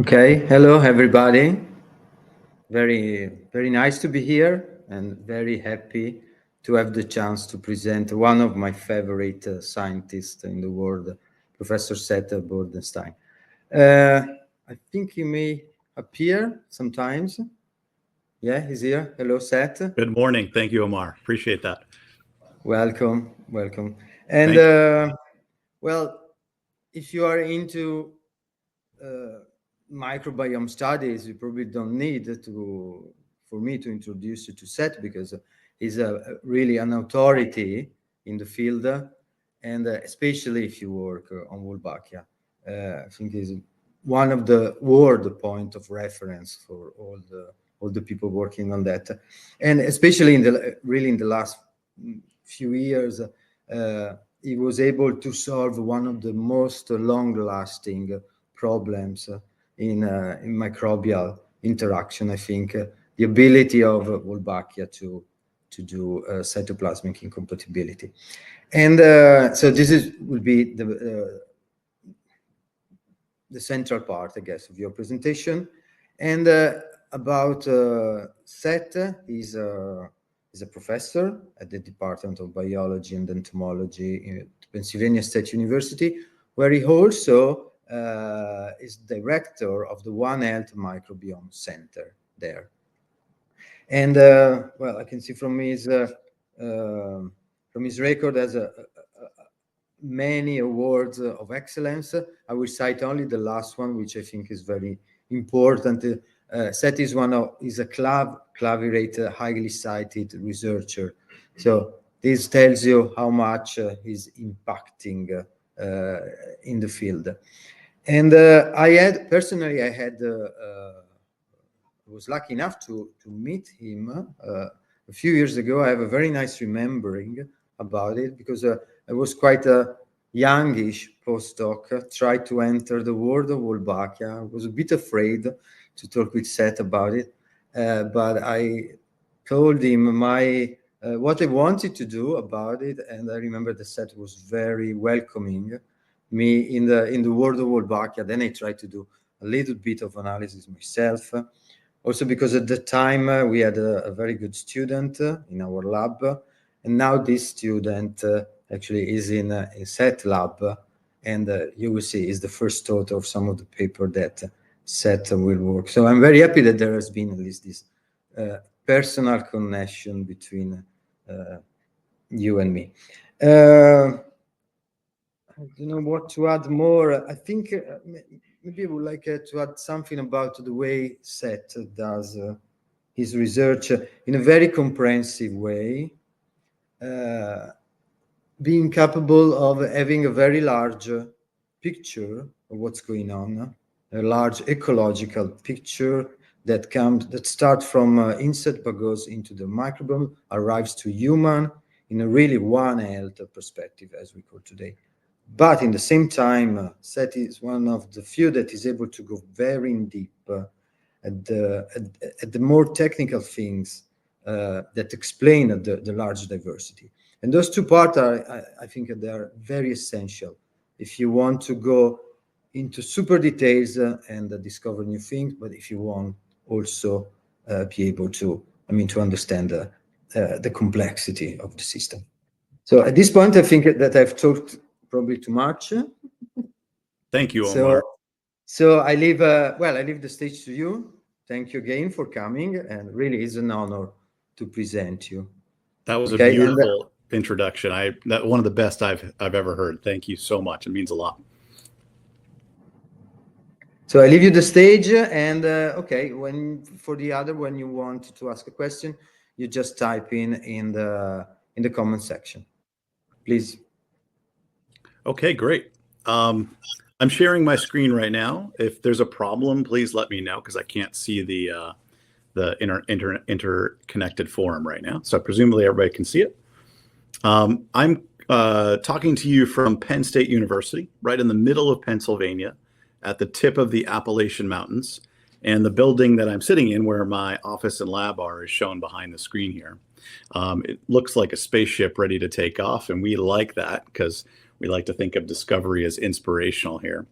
Okay, hello everybody. Very nice to be here and very happy to have the chance to present one of my favorite scientists in the world, Professor Seth Bordenstein. I think he may appear sometimes. Yeah, he's here. Hello, Seth. Good morning. Thank you, Omar. Appreciate that. Welcome. And well, if you are into microbiome studies, you probably don't need for me to introduce you to Seth, because he's really an authority in the field, and especially if you work on Wolbachia. I think he's one of the world point of reference for all the people working on that, and especially in the last few years, he was able to solve one of the most long-lasting problems in microbial interaction. I think the ability of Wolbachia to do cytoplasmic incompatibility, and so this will be the central part, I guess, of your presentation. And about Seth, he's a professor at the Department of Biology and Entomology at Pennsylvania State University, where he also is director of the One Health Microbiome Center there. And well, I can see from his record as many awards of excellence. I will cite only the last one, which I think is very important. Seth is a clavierate, highly cited researcher. So this tells you how much he's impacting in the field. And I was lucky enough to meet him a few years ago. I have a very nice remembering about it, because I was quite a youngish postdoc, tried to enter the world of Wolbachia. I was a bit afraid to talk with Seth about it, but I told him what I wanted to do about it, and I remember that Seth was very welcoming me in the world of Wolbachia. Then I tried to do a little bit of analysis myself, also because at the time we had a very good student in our lab, and now this student actually is in a Seth lab, and you will see is the first author of some of the paper that Seth will work. So I'm very happy that there has been at least this personal connection between you and me. I don't know what to add more. I think maybe I would like to add something about the way Seth does his research in a very comprehensive way, being capable of having a very large picture of what's going on, a large ecological picture that starts from insect but goes into the microbiome, arrives to human in a really One Health perspective, as we call today. But in the same time, Seth is one of the few that is able to go very in deep at the more technical things that explain the large diversity. And those two parts I think they are very essential if you want to go into super details and discover new things, but if you want also be able to, to understand the complexity of the system. So at this point, I think that I've talked probably too much. Thank you, Omar. So I leave the stage to you. Thank you again for coming, and really is an honor to present you. That was a beautiful introduction. That one of the best I've ever heard. Thank you so much. It means a lot. So I leave you the stage, and okay, when you want to ask a question, you just type in the comment section, please. Okay, great. I'm sharing my screen right now. If there's a problem, please let me know, because I can't see the interconnected forum right now. So presumably everybody can see it. I'm talking to you from Penn State University, right in the middle of Pennsylvania, at the tip of the Appalachian Mountains. And the building that I'm sitting in, where my office and lab are, is shown behind the screen here. It looks like a spaceship ready to take off, and we like that because we like to think of discovery as inspirational here.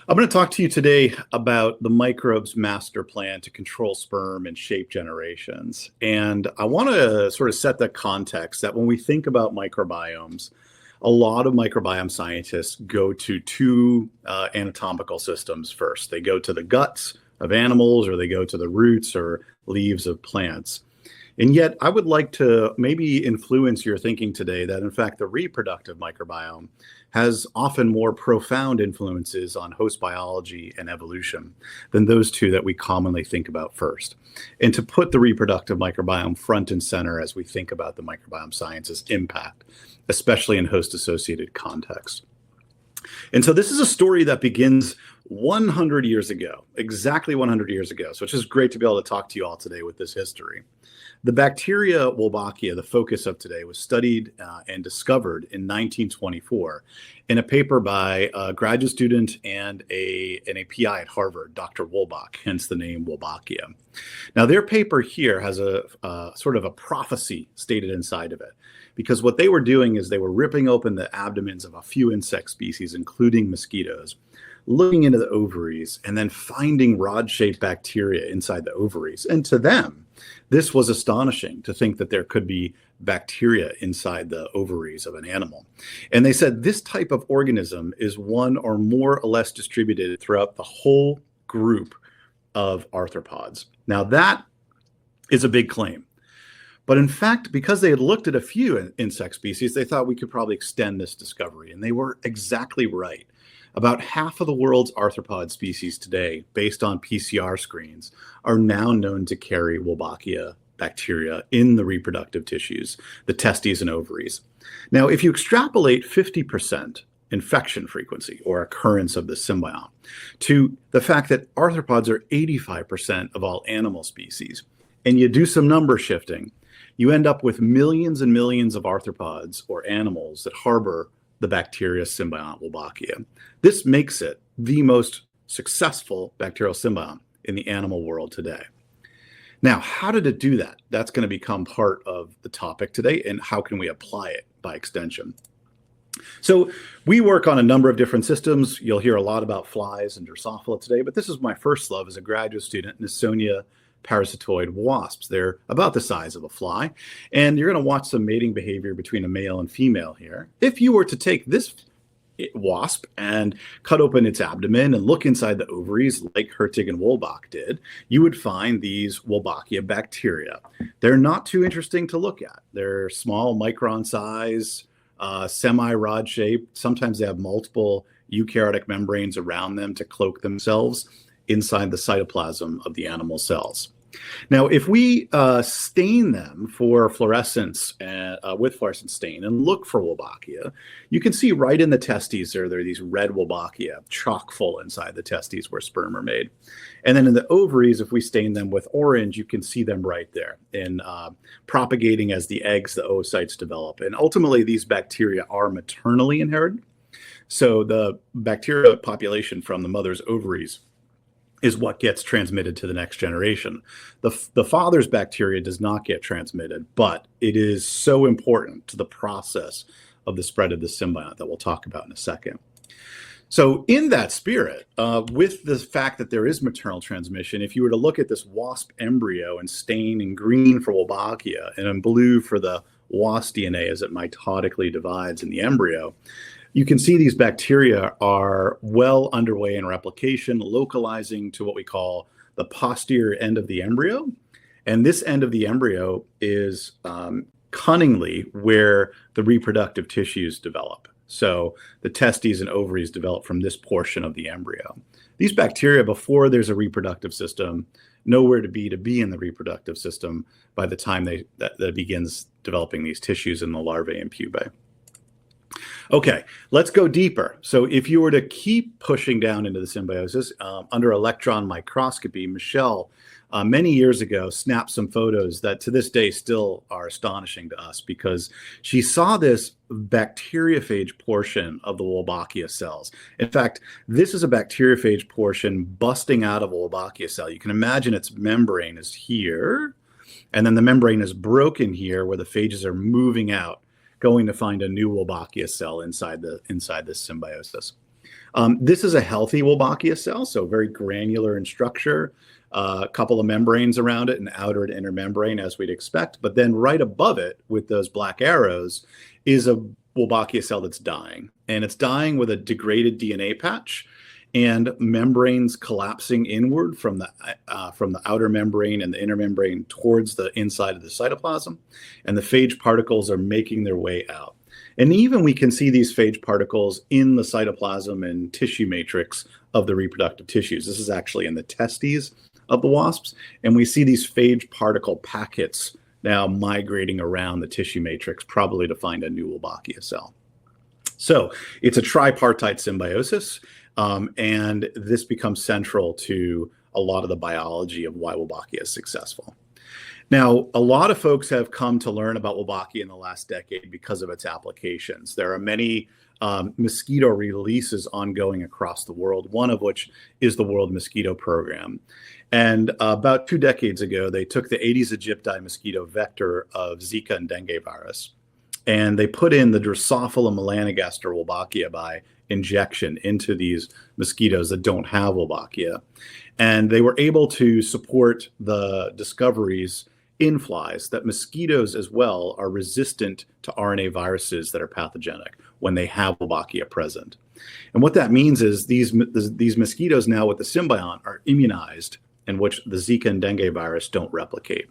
I'm going to talk to you today about the microbe's master plan to control sperm and shape generations. And I want to sort of set the context that when we think about microbiomes, a lot of microbiome scientists go to two anatomical systems first. They go to the guts of animals, or they go to the roots or leaves of plants. And yet, I would like to maybe influence your thinking today that, in fact, the reproductive microbiome has often more profound influences on host biology and evolution than those two that we commonly think about first. And to put the reproductive microbiome front and center as we think about the microbiome science's impact, especially in host-associated contexts. And so this is a story that begins 100 years ago, exactly 100 years ago. So it's just great to be able to talk to you all today with this history. The bacteria Wolbachia, the focus of today, was studied and discovered in 1924 in a paper by a graduate student and a PI at Harvard, Dr. Wolbach, hence the name Wolbachia. Now, their paper here has a sort of a prophecy stated inside of it, because what they were doing is they were ripping open the abdomens of a few insect species, including mosquitoes, looking into the ovaries, and then finding rod-shaped bacteria inside the ovaries. And to them, this was astonishing to think that there could be bacteria inside the ovaries of an animal. And they said this type of organism is one or more or less distributed throughout the whole group of arthropods. Now, that is a big claim. But in fact, because they had looked at a few insect species, they thought we could probably extend this discovery. And they were exactly right. About half of the world's arthropod species today, based on PCR screens, are now known to carry Wolbachia bacteria in the reproductive tissues, the testes and ovaries. Now, if you extrapolate 50% infection frequency or occurrence of the symbiont to the fact that arthropods are 85% of all animal species, and you do some number shifting, you end up with millions and millions of arthropods or animals that harbor the bacteria symbiont Wolbachia. This makes it the most successful bacterial symbiont in the animal world today. Now, how did it do that? That's going to become part of the topic today, and how can we apply it by extension? So we work on a number of different systems. You'll hear a lot about flies and Drosophila today, but this is my first love as a graduate student, Nisonia parasitoid wasps. They're about the size of a fly, and you're going to watch some mating behavior between a male and female here. If you were to take this wasp and cut open its abdomen and look inside the ovaries like Hertig and Wolbach did, you would find these Wolbachia bacteria. They're not too interesting to look at. They're small, micron size, semi-rod shaped. Sometimes they have multiple eukaryotic membranes around them to cloak themselves inside the cytoplasm of the animal cells. Now, if we stain them for fluorescence with fluorescent stain and look for Wolbachia, you can see right in the testes there are these red Wolbachia chock full inside the testes where sperm are made. And then in the ovaries, if we stain them with orange, you can see them right there in propagating as the eggs, the oocytes develop. And ultimately, these bacteria are maternally inherited. So the bacteria population from the mother's ovaries is what gets transmitted to the next generation. The father's bacteria does not get transmitted, but it is so important to the process of the spread of the symbiont that we'll talk about in a second. So in that spirit, with the fact that there is maternal transmission, if you were to look at this wasp embryo and stain in green for Wolbachia and in blue for the wasp DNA as it mitotically divides in the embryo, you can see these bacteria are well underway in replication, localizing to what we call the posterior end of the embryo. And this end of the embryo is cunningly where the reproductive tissues develop. So the testes and ovaries develop from this portion of the embryo. These bacteria, before there's a reproductive system, nowhere to be in the reproductive system by the time that begins developing these tissues in the larvae and pupae. Okay, let's go deeper. So if you were to keep pushing down into the symbiosis under electron microscopy, Michelle, many years ago, snapped some photos that to this day still are astonishing to us, because she saw this bacteriophage portion of the Wolbachia cells. In fact, this is a bacteriophage portion busting out of a Wolbachia cell. You can imagine its membrane is here, and then the membrane is broken here where the phages are moving out, going to find a new Wolbachia cell inside this symbiosis. This is a healthy Wolbachia cell, so very granular in structure, a couple of membranes around it, an outer and inner membrane as we'd expect. But then right above it with those black arrows is a Wolbachia cell that's dying. And it's dying with a degraded DNA patch and membranes collapsing inward from the outer membrane and the inner membrane towards the inside of the cytoplasm. And the phage particles are making their way out. And even we can see these phage particles in the cytoplasm and tissue matrix of the reproductive tissues. This is actually in the testes of the wasps. And we see these phage particle packets now migrating around the tissue matrix, probably to find a new Wolbachia cell. So it's a tripartite symbiosis. And this becomes central to a lot of the biology of why Wolbachia is successful. Now, a lot of folks have come to learn about Wolbachia in the last decade because of its applications. There are many mosquito releases ongoing across the world, one of which is the World Mosquito Program. And about 2 decades ago, they took the Aedes aegypti mosquito vector of Zika and dengue virus, and they put in the Drosophila melanogaster Wolbachia by injection into these mosquitoes that don't have Wolbachia. And they were able to support the discoveries in flies that mosquitoes as well are resistant to RNA viruses that are pathogenic when they have Wolbachia present. And what that means is these mosquitoes now with the symbiont are immunized, in which the Zika and dengue virus don't replicate.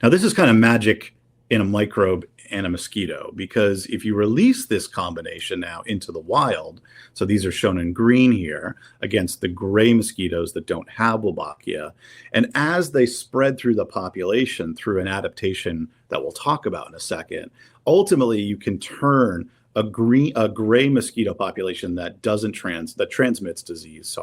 Now, this is kind of magic in a microbe and a mosquito, because if you release this combination now into the wild, so these are shown in green here against the gray mosquitoes that don't have Wolbachia, and as they spread through the population through an adaptation that we'll talk about in a second, ultimately you can turn a gray mosquito population that transmits disease,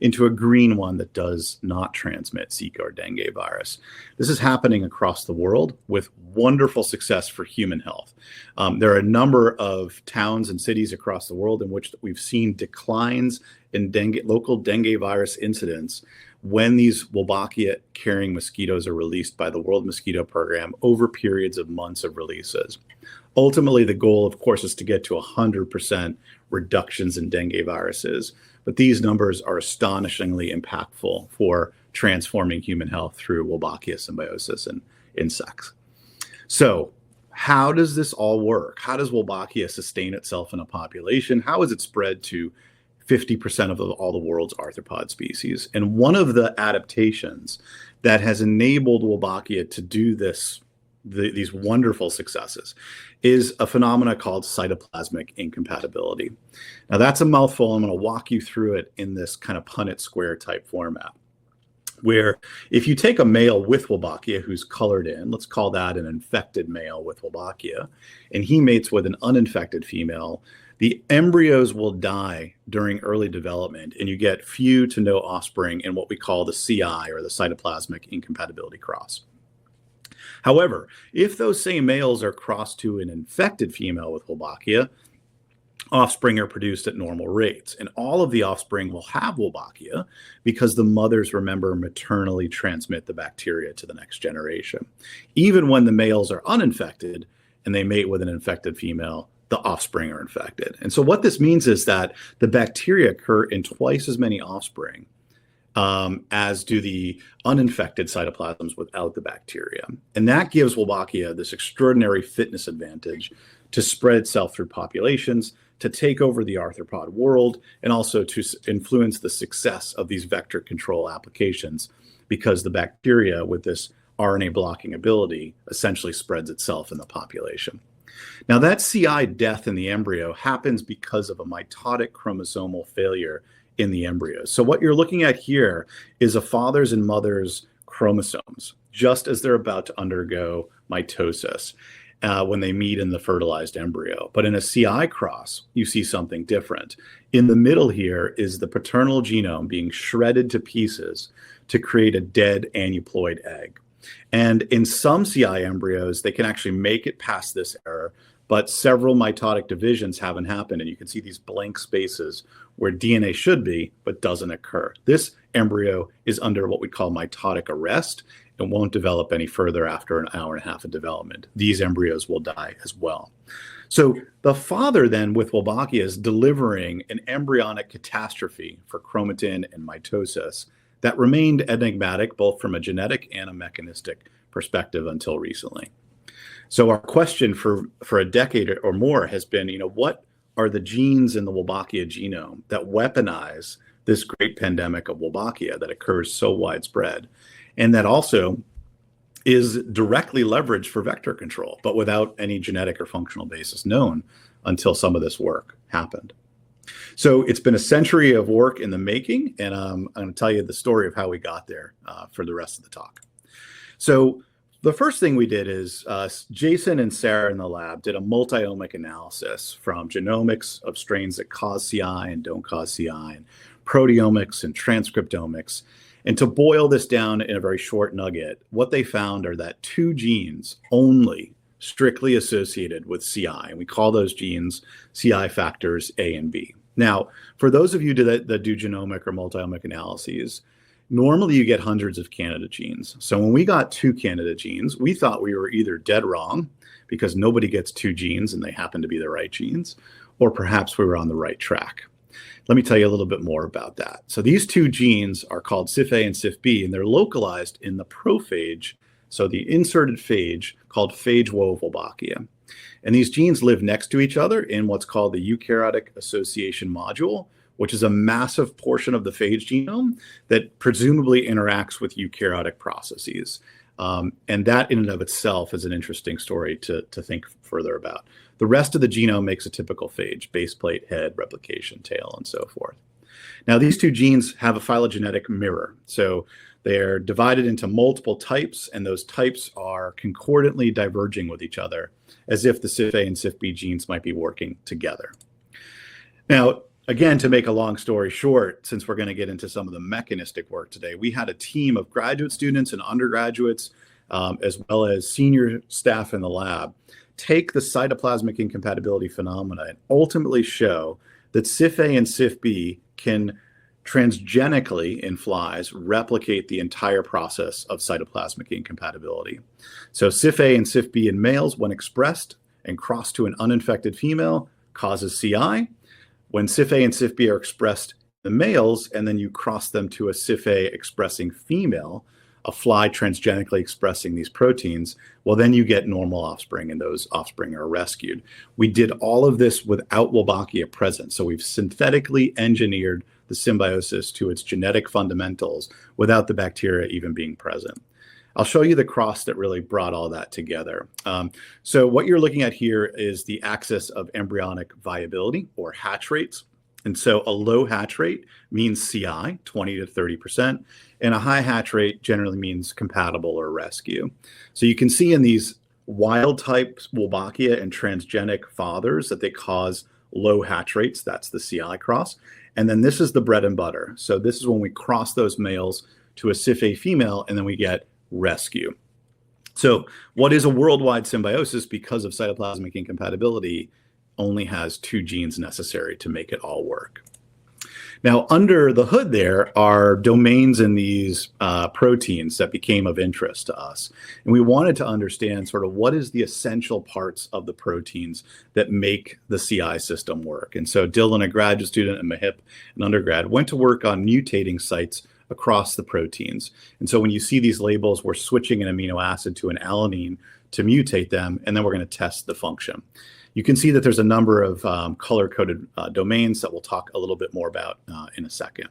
into a green one that does not transmit Zika or dengue virus. This is happening across the world with wonderful success for human health. There are a number of towns and cities across the world in which we've seen declines in local dengue virus incidents when these Wolbachia carrying mosquitoes are released by the World Mosquito Program over periods of months of releases. Ultimately, the goal, of course, is to get to 100% reductions in dengue viruses. But these numbers are astonishingly impactful for transforming human health through Wolbachia symbiosis in insects. So how does this all work? How does Wolbachia sustain itself in a population? How is it spread to 50% of all the world's arthropod species? And one of the adaptations that has enabled Wolbachia to do this, these wonderful successes, is a phenomena called cytoplasmic incompatibility. Now, that's a mouthful. I'm going to walk you through it in this kind of Punnett square type format, where if you take a male with Wolbachia who's colored in, let's call that an infected male with Wolbachia, and he mates with an uninfected female, the embryos will die during early development, and you get few to no offspring in what we call the CI, or the cytoplasmic incompatibility cross. However, if those same males are crossed to an infected female with Wolbachia, offspring are produced at normal rates. And all of the offspring will have Wolbachia because the mothers, remember, maternally transmit the bacteria to the next generation. Even when the males are uninfected and they mate with an infected female, the offspring are infected. And so what this means is that the bacteria occur in twice as many offspring as do the uninfected cytoplasms without the bacteria. And that gives Wolbachia this extraordinary fitness advantage to spread itself through populations, to take over the arthropod world, and also to influence the success of these vector control applications, because the bacteria with this RNA blocking ability essentially spreads itself in the population. Now, that CI death in the embryo happens because of a mitotic chromosomal failure in the embryo. So what you're looking at here is a father's and mother's chromosomes, just as they're about to undergo mitosis when they meet in the fertilized embryo. But in a CI cross, you see something different. In the middle here is the paternal genome being shredded to pieces to create a dead aneuploid egg. And in some CI embryos, they can actually make it past this error, but several mitotic divisions haven't happened. And you can see these blank spaces where DNA should be, but doesn't occur. This embryo is under what we call mitotic arrest. It won't develop any further after an hour and a half of development. These embryos will die as well. So the father then with Wolbachia is delivering an embryonic catastrophe for chromatin and mitosis that remained enigmatic both from a genetic and a mechanistic perspective until recently. So our question for a decade or more has been, what are the genes in the Wolbachia genome that weaponize this great pandemic of Wolbachia that occurs so widespread, and that also is directly leveraged for vector control, but without any genetic or functional basis known until some of this work happened. So it's been a century of work in the making, and I'm going to tell you the story of how we got there for the rest of the talk. So the first thing we did is Jason and Sarah in the lab did a multi-omic analysis from genomics of strains that cause CI and don't cause CI, and proteomics and transcriptomics. And to boil this down in a very short nugget, what they found are that 2 genes only strictly associated with CI, and we call those genes CI factors A and B. Now, for those of you that do genomic or multi-omic analyses, normally you get hundreds of candidate genes. So when we got 2 candidate genes, we thought we were either dead wrong because nobody gets 2 genes and they happen to be the right genes, or perhaps we were on the right track. Let me tell you a little bit more about that. So these 2 genes are called CypA and CypB, and they're localized in the prophage, so the inserted phage called Prophage WO of Wolbachia. And these genes live next to each other in what's called the eukaryotic association module, which is a massive portion of the phage genome that presumably interacts with eukaryotic processes. And that in and of itself is an interesting story to think further about. The rest of the genome makes a typical phage: base plate, head, replication, tail, and so forth. Now, these 2 genes have a phylogenetic mirror. So they're divided into multiple types, and those types are concordantly diverging with each other, as if the CypA and CypB genes might be working together. Now, again, to make a long story short, since we're going to get into some of the mechanistic work today, we had a team of graduate students and undergraduates, as well as senior staff in the lab, take the cytoplasmic incompatibility phenomena and ultimately show that CypA and CypB can transgenically in flies replicate the entire process of cytoplasmic incompatibility. So CypA and CypB in males, when expressed and crossed to an uninfected female, causes CI. When CypA and CypB are expressed in the males, and then you cross them to a CypA expressing female, a fly transgenically expressing these proteins, well, then you get normal offspring, and those offspring are rescued. We did all of this without Wolbachia present. So we've synthetically engineered the symbiosis to its genetic fundamentals without the bacteria even being present. I'll show you the cross that really brought all that together. So what you're looking at here is the axis of embryonic viability, or hatch rates. And so a low hatch rate means CI, 20 to 30%, and a high hatch rate generally means compatible or rescue. So you can see in these wild type Wolbachia and transgenic fathers that they cause low hatch rates. That's the CI cross. And then this is the bread and butter. So this is when we cross those males to a CypA female, and then we get rescue. So what is a worldwide symbiosis? Because of cytoplasmic incompatibility, only has 2 genes necessary to make it all work. Now, under the hood there are domains in these proteins that became of interest to us. And we wanted to understand sort of what is the essential parts of the proteins that make the CI system work. And so Dylan, a graduate student, and Mahip, an undergrad, went to work on mutating sites across the proteins. And so when you see these labels, we're switching an amino acid to an alanine to mutate them, and then we're going to test the function. You can see that there's a number of color-coded domains that we'll talk a little bit more about in a second.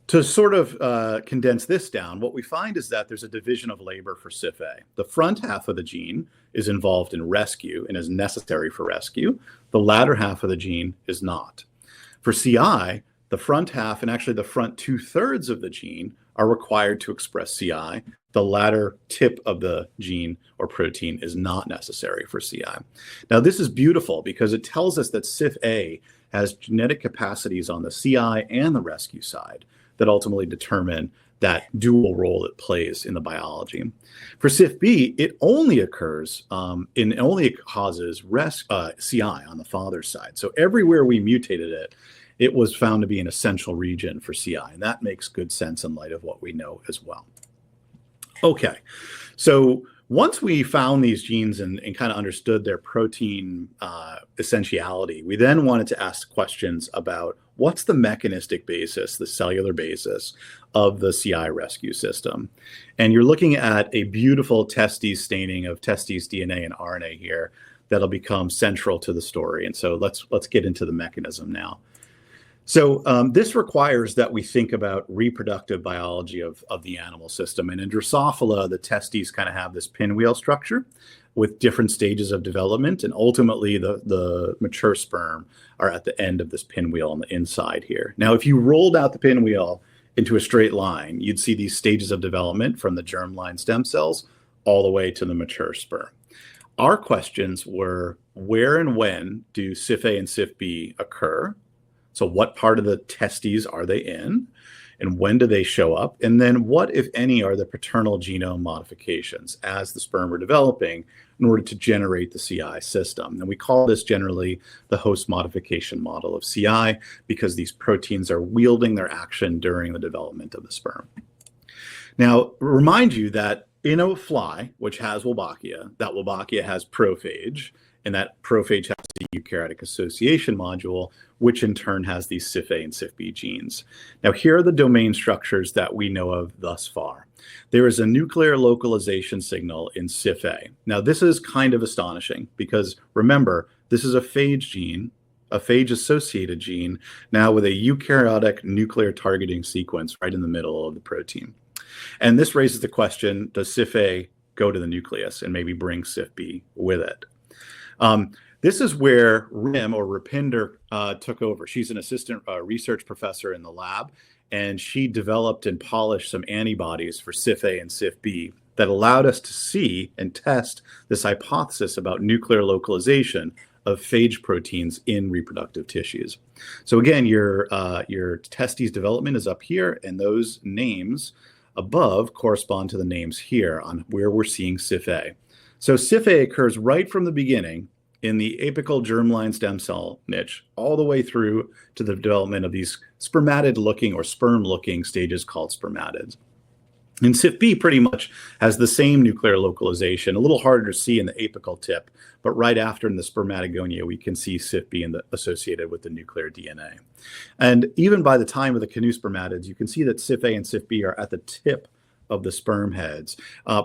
To sort of condense this down, what we find is that there's a division of labor for CypA. The front half of the gene is involved in rescue and is necessary for rescue. The latter half of the gene is not. For CI, the front half, and actually the front 2/3 of the gene, are required to express CI. The latter tip of the gene or protein is not necessary for CI. Now, this is beautiful because it tells us that CypA has genetic capacities on the CI and the rescue side that ultimately determine that dual role it plays in the biology. For CypB, it only occurs, it only causes CI on the father's side. So everywhere we mutated it, it was found to be an essential region for CI, and that makes good sense in light of what we know as well. Okay, so once we found these genes and kind of understood their protein essentiality, we then wanted to ask questions about what's the mechanistic basis, the cellular basis of the CI rescue system. And you're looking at a beautiful testes staining of testes DNA and RNA here that'll become central to the story. And so let's get into the mechanism now. So this requires that we think about reproductive biology of the animal system. And in Drosophila, the testes kind of have this pinwheel structure with different stages of development. And ultimately, the mature sperm are at the end of this pinwheel on the inside here. Now, if you rolled out the pinwheel into a straight line, you'd see these stages of development from the germline stem cells all the way to the mature sperm. Our questions were, where and when do CypA and CypB occur? So what part of the testes are they in? And when do they show up? And then what, if any, are the paternal genome modifications as the sperm are developing in order to generate the CI system? And we call this generally the host modification model of CI because these proteins are wielding their action during the development of the sperm. Now, remind you that in a fly, which has Wolbachia, that Wolbachia has prophage, and that prophage has the eukaryotic association module, which in turn has these CypA and CypB genes. Now, here are the domain structures that we know of thus far. There is a nuclear localization signal in CypA. Now, this is kind of astonishing because remember, this is a phage gene, a phage-associated gene, now with a eukaryotic nuclear targeting sequence right in the middle of the protein. And this raises the question, does CypA go to the nucleus and maybe bring CypB with it? This is where Rim or Rupinder took over. She's an assistant research professor in the lab, and she developed and polished some antibodies for CypA and CypB that allowed us to see and test this hypothesis about nuclear localization of phage proteins in reproductive tissues. So again, your testes development is up here, and those names above correspond to the names here on where we're seeing CypA. So CypA occurs right from the beginning in the apical germline stem cell niche, all the way through to the development of these spermatid-looking or sperm-looking stages called spermatids. And CypB pretty much has the same nuclear localization, a little harder to see in the apical tip, but right after in the spermatogonia, we can see CypB associated with the nuclear DNA. And even by the time of the canoe spermatids, you can see that CypA and CypB are at the tip of the sperm heads,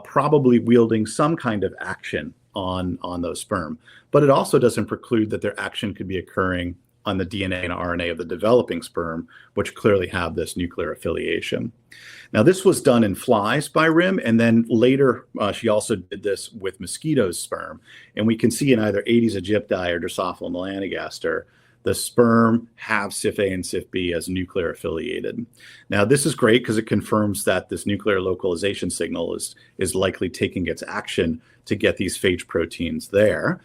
probably wielding some kind of action on those sperm. But it also doesn't preclude that their action could be occurring on the DNA and RNA of the developing sperm, which clearly have this nuclear affiliation. Now, this was done in flies by Rim, and then later she also did this with mosquitoes' sperm. And we can see in either Aedes aegypti or Drosophila melanogaster, the sperm have CypA and CypB as nuclear affiliated. Now, this is great because it confirms that this nuclear localization signal is likely taking its action to get these phage proteins there.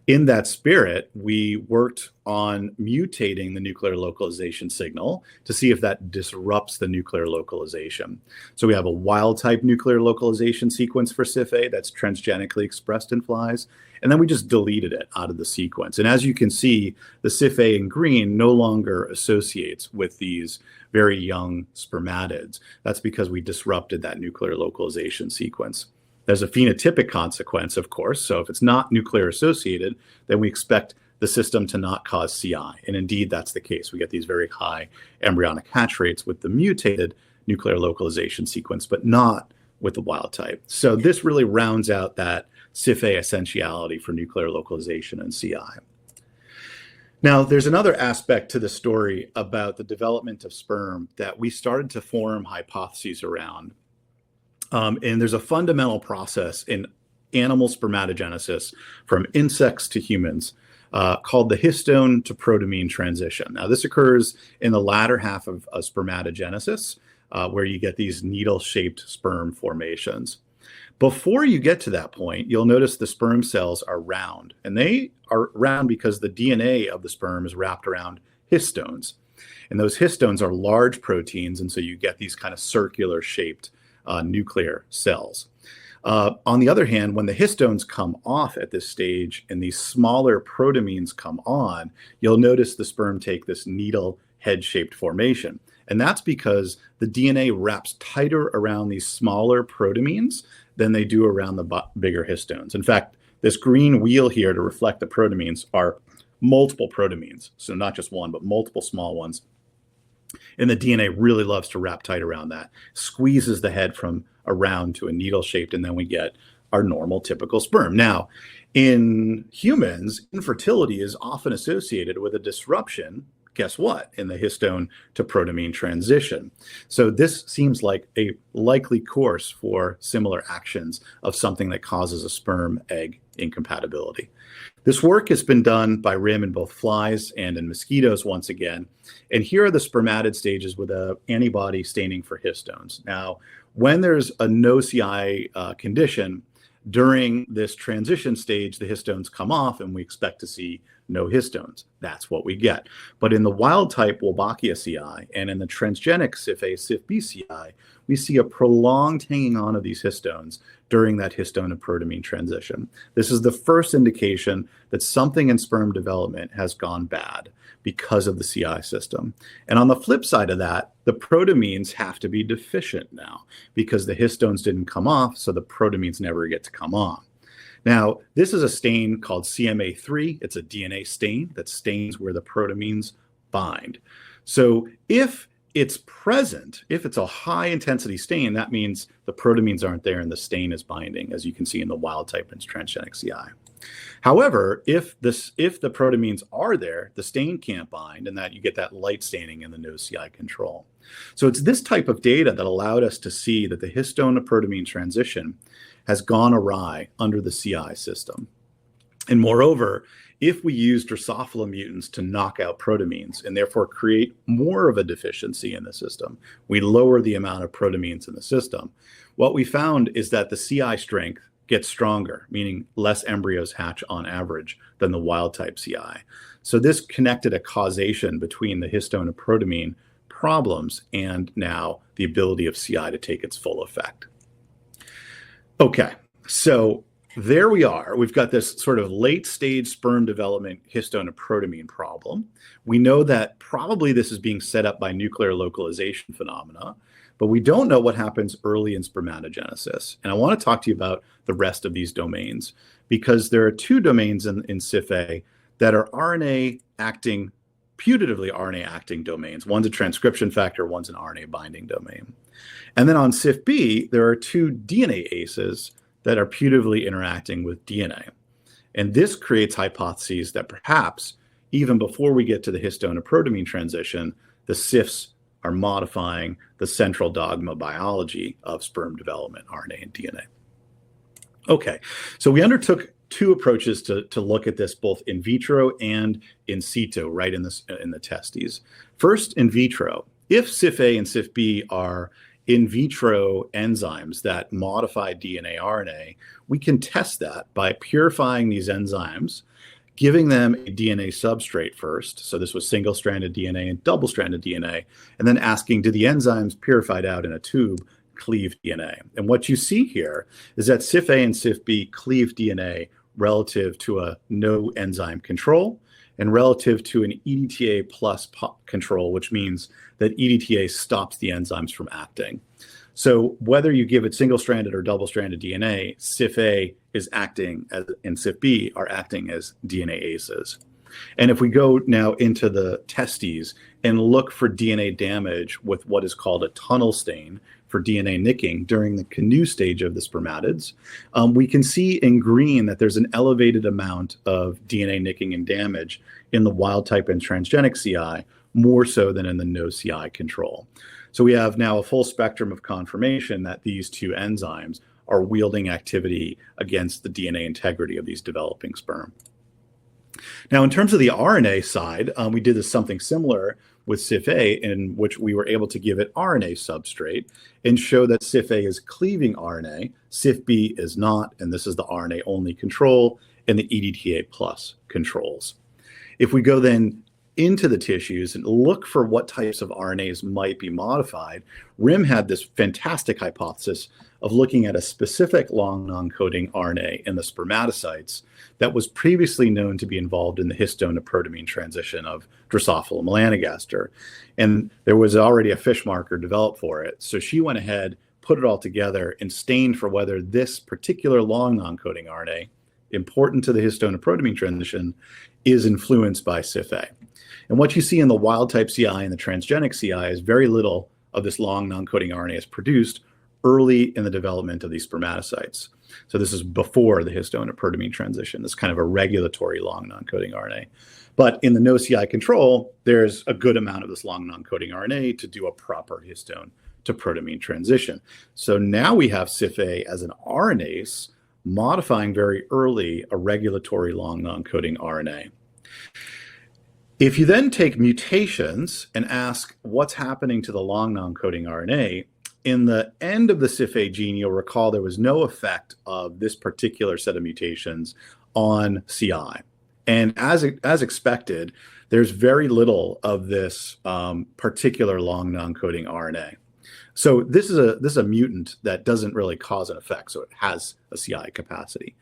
In that spirit, we worked on mutating the nuclear localization signal to see if that disrupts the nuclear localization. So we have a wild type nuclear localization sequence for CypA that's transgenically expressed in flies, and then we just deleted it out of the sequence. And as you can see, the CypA in green no longer associates with these very young spermatids. That's because we disrupted that nuclear localization sequence. There's a phenotypic consequence, of course. So if it's not nuclear associated, then we expect the system to not cause CI. And indeed, that's the case. We get these very high embryonic hatch rates with the mutated nuclear localization sequence, but not with the wild type. So this really rounds out that CypA essentiality for nuclear localization and CI. Now, there's another aspect to the story about the development of sperm that we started to form hypotheses around. And there's a fundamental process in animal spermatogenesis from insects to humans called the histone to protamine transition. Now, this occurs in the latter half of spermatogenesis, where you get these needle-shaped sperm formations. Before you get to that point, you'll notice the sperm cells are round, and they are round because the DNA of the sperm is wrapped around histones. And those histones are large proteins, and so you get these kind of circular shaped nuclear cells. On the other hand, when the histones come off at this stage and these smaller protamines come on, you'll notice the sperm take this needle head-shaped formation. And that's because the DNA wraps tighter around these smaller protamines than they do around the bigger histones. In fact, this green wheel here to reflect the protamines are multiple protamines. So not just one, but multiple small ones. And the DNA really loves to wrap tight around that, squeezes the head from a round to a needle shaped, and then we get our normal typical sperm. Now, in humans, infertility is often associated with a disruption, guess what, in the histone to protamine transition. So this seems like a likely course for similar actions of something that causes a sperm-egg incompatibility. This work has been done by RIM in both flies and in mosquitoes once again. And here are the spermatid stages with an antibody staining for histones. Now, when there's a no-CI condition, during this transition stage, the histones come off and we expect to see no histones. That's what we get. But in the wild type Wolbachia CI and in the transgenic CIF-A, CIF-B CI, we see a prolonged hanging on of these histones during that histone to protamine transition. This is the first indication that something in sperm development has gone bad because of the CI system. And on the flip side of that, the protamines have to be deficient now because the histones didn't come off, so the protamines never get to come on. Now, this is a stain called CMA3. It's a DNA stain that stains where the protamines bind. So if it's present, if it's a high intensity stain, that means the protamines aren't there and the stain is binding, as you can see in the wild type and transgenic CI. However, if the protamines are there, the stain can't bind, and that you get that light staining in the no CI control. So it's this type of data that allowed us to see that the histone to protamine transition has gone awry under the CI system. And moreover, if we use Drosophila mutants to knock out protamines and therefore create more of a deficiency in the system, we lower the amount of protamines in the system. What we found is that the CI strength gets stronger, meaning less embryos hatch on average than the wild type CI. So this connected a causation between the histone and protamine problems and now the ability of CI to take its full effect. Okay, so there we are. We've got this sort of late stage sperm development histone to protamine problem. We know that probably this is being set up by nuclear localization phenomena, but we don't know what happens early in spermatogenesis. And I want to talk to you about the rest of these domains because there are two domains in CIF-A that are RNA acting, putatively RNA acting domains. One's a transcription factor, one's an RNA binding domain. And then on CIF-B, there are two DNA aces that are putatively interacting with DNA. And this creates hypotheses that perhaps even before we get to the histone to protamine transition, the CIFs are modifying the central dogma biology of sperm development, RNA and DNA. Okay, so we undertook two approaches to look at this, both in vitro and in situ, right in the testes. First, in vitro. If CIF-A and CIF-B are in vitro enzymes that modify DNA RNA, we can test that by purifying these enzymes, giving them a DNA substrate first. So this was single-stranded DNA and double-stranded DNA, and then asking, do the enzymes purified out in a tube cleave DNA? And what you see here is that CIF-A and CIF-B cleave DNA relative to a no enzyme control and relative to an EDTA plus control, which means that EDTA stops the enzymes from acting. So whether you give it single-stranded or double-stranded DNA, CIF-A is acting as, and CIF-B are acting as DNA aces. And if we go now into the testes and look for DNA damage with what is called a tunnel stain for DNA nicking during the canoe stage of the spermatids, we can see in green that there's an elevated amount of DNA nicking and damage in the wild type and transgenic CI, more so than in the no CI control. So we have now a full spectrum of confirmation that these two enzymes are wielding activity against the DNA integrity of these developing sperm. Now, in terms of the RNA side, we did something similar with CIF-A, in which we were able to give it RNA substrate and show that CIF-A is cleaving RNA, CIF-B is not, and this is the RNA-only control and the EDTA plus controls. If we go then into the tissues and look for what types of RNAs might be modified, RIM had this fantastic hypothesis of looking at a specific long non-coding RNA in the spermatocytes that was previously known to be involved in the histone to protamine transition of Drosophila melanogaster. And there was already a fish marker developed for it. So she went ahead, put it all together, and stained for whether this particular long non-coding RNA, important to the histone to protamine transition, is influenced by CypA. And what you see in the wild type CI and the transgenic CI is very little of this long non-coding RNA is produced early in the development of these spermatocytes. So this is before the histone to protamine transition. This kind of a regulatory long non-coding RNA. But in the no CI control, there's a good amount of this long non-coding RNA to do a proper histone to protamine transition. So now we have CypA as an RNase modifying very early a regulatory long non-coding RNA. If you then take mutations and ask what's happening to the long non-coding RNA, in the end of the CypA gene, you'll recall there was no effect of this particular set of mutations on CI. And as expected, there's very little of this particular long non-coding RNA. So this is a mutant that doesn't really cause an effect, so it has a CI capacity.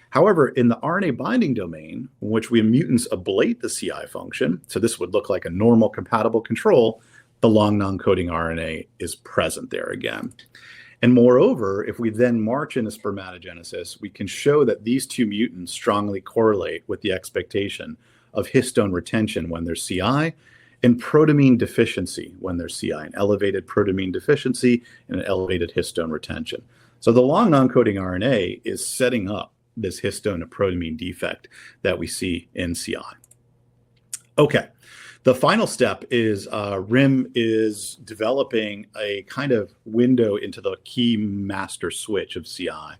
However, in the RNA binding domain, in which we mutants ablate the CI function, so this would look like a normal compatible control, the long non-coding RNA is present there again. And moreover, if we then march into spermatogenesis, we can show that these two mutants strongly correlate with the expectation of histone retention when there's CI and protamine deficiency when there's CI, an elevated protamine deficiency and an elevated histone retention. So the long non-coding RNA is setting up this histone to protamine defect that we see in CI. Okay. The final step is RIM is developing a kind of window into the key master switch of CI.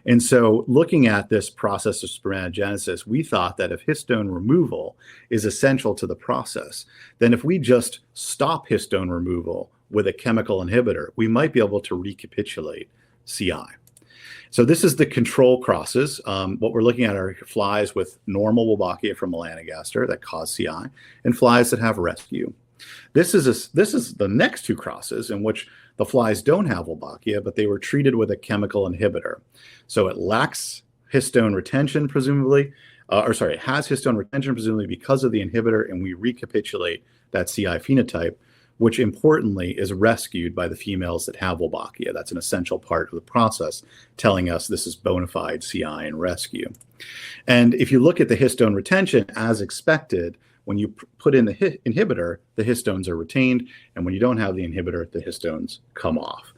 And so looking at this process of spermatogenesis, we thought that if histone removal is essential to the process, then if we just stop histone removal with a chemical inhibitor, we might be able to recapitulate CI. So this is the control crosses. What we're looking at are flies with normal Wolbachia from melanogaster that cause CI and flies that have rescue. This is the next two crosses in which the flies don't have Wolbachia, but they were treated with a chemical inhibitor. So it lacks histone retention, presumably, it has histone retention, presumably because of the inhibitor, and we recapitulate that CI phenotype, which importantly is rescued by the females that have Wolbachia. That's an essential part of the process, telling us this is bona fide CI and rescue. And if you look at the histone retention, as expected, when you put in the inhibitor, the histones are retained, and when you don't have the inhibitor, the histones come off.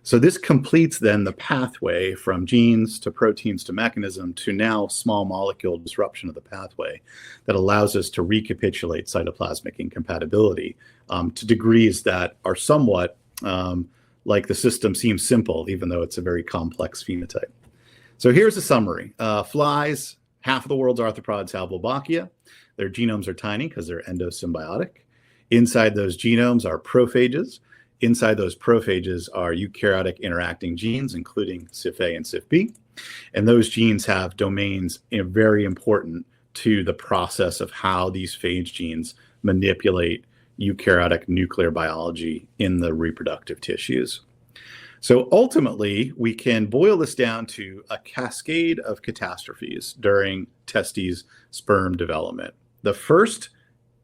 So this completes then the pathway from genes to proteins to mechanism to now small molecule disruption of the pathway that allows us to recapitulate cytoplasmic incompatibility to degrees that are somewhat like the system seems simple, even though it's a very complex phenotype. So here's a summary. Flies, half of the world's arthropods have Wolbachia. Their genomes are tiny because they're endosymbiotic. Inside those genomes are prophages. Inside those prophages are eukaryotic interacting genes, including CypA and CypB. And those genes have domains very important to the process of how these phage genes manipulate eukaryotic nuclear biology in the reproductive tissues. So ultimately, we can boil this down to a cascade of catastrophes during testes sperm development. The first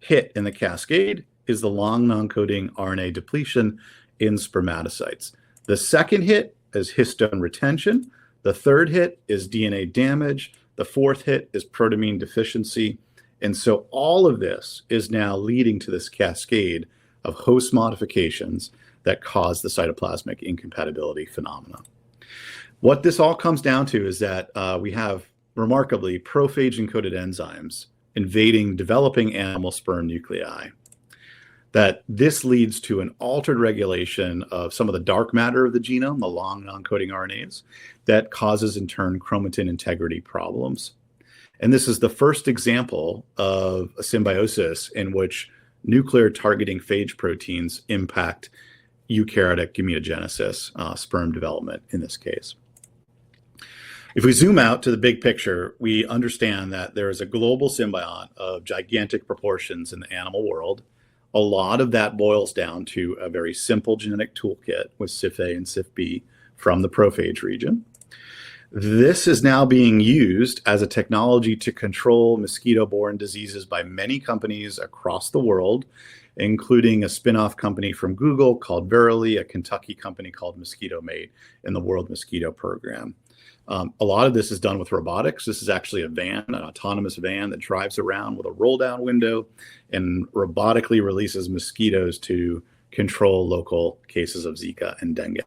hit in the cascade is the long non-coding RNA depletion in spermatocytes. The second hit is histone retention. The third hit is DNA damage. The fourth hit is protamine deficiency. And so all of this is now leading to this cascade of host modifications that cause the cytoplasmic incompatibility phenomena. What this all comes down to is that we have remarkably prophage-encoded enzymes invading developing animal sperm nuclei. That this leads to an altered regulation of some of the dark matter of the genome, the long non-coding RNAs, that causes in turn chromatin integrity problems. And this is the first example of a symbiosis in which nuclear targeting phage proteins impact eukaryotic gametogenesis, sperm development in this case. If we zoom out to the big picture, we understand that there is a global symbiont of gigantic proportions in the animal world. A lot of that boils down to a very simple genetic toolkit with CypA and CypB from the prophage region. This is now being used as a technology to control mosquito-borne diseases by many companies across the world, including a spin-off company from Google called Verily, a Kentucky company called Mosquito-Mate, and the World Mosquito Program. A lot of this is done with robotics. This is actually a van, an autonomous van that drives around with a roll-down window and robotically releases mosquitoes to control local cases of Zika and dengue.